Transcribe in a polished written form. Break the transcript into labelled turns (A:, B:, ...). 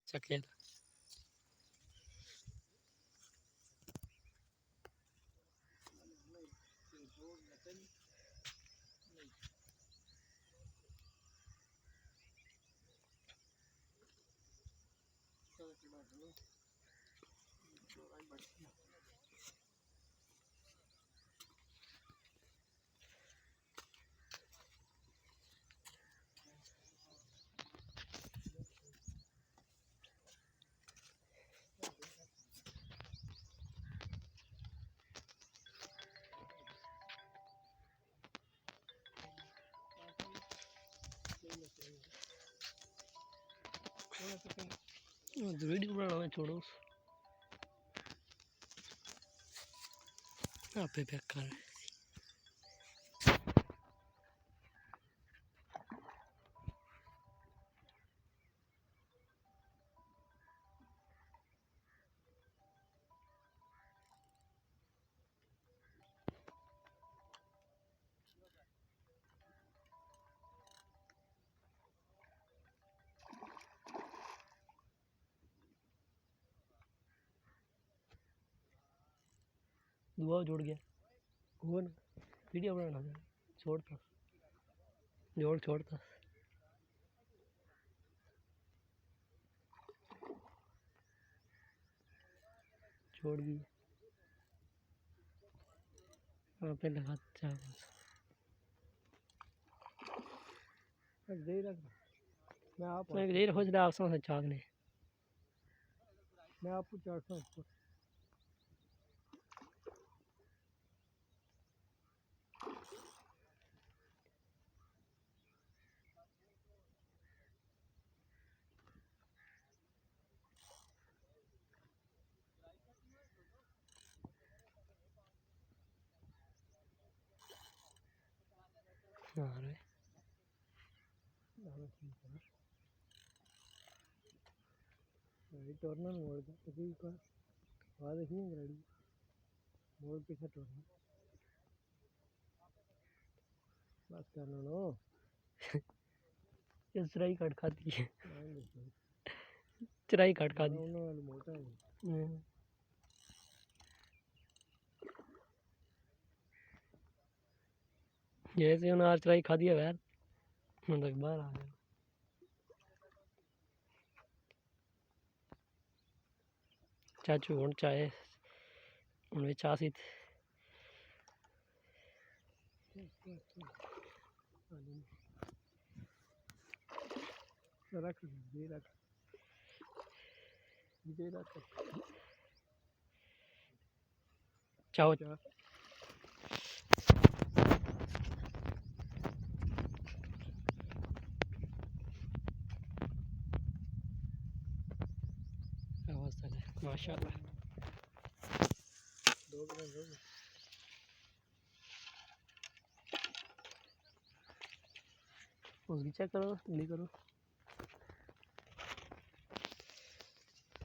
A: सकेला वीडियो बनाना मैं छोड़ो आप पे पैक कर दुआ जोड़ गया वो ना वीडियो बनाना छोड़ता छोड़ता छोड़ दी पे लगा मैं आप देर हो जाए आपसे से चाकने मैं आपको चाटता हूँ अरे टर्नर मोड़ दे अभी का आवाज नहीं रेडी मोड़ पीछे टर्नर बस कर लो ये चराई काट खाती है चराई काट खाती है मोटा है जैसे उन्हें आज चराई खा दिया यार मतलब बाहर आ गया चाचू और चाय उन्हें चासी रख दे रख चाओ माशाल्लाह उसकी चेक करो नहीं करो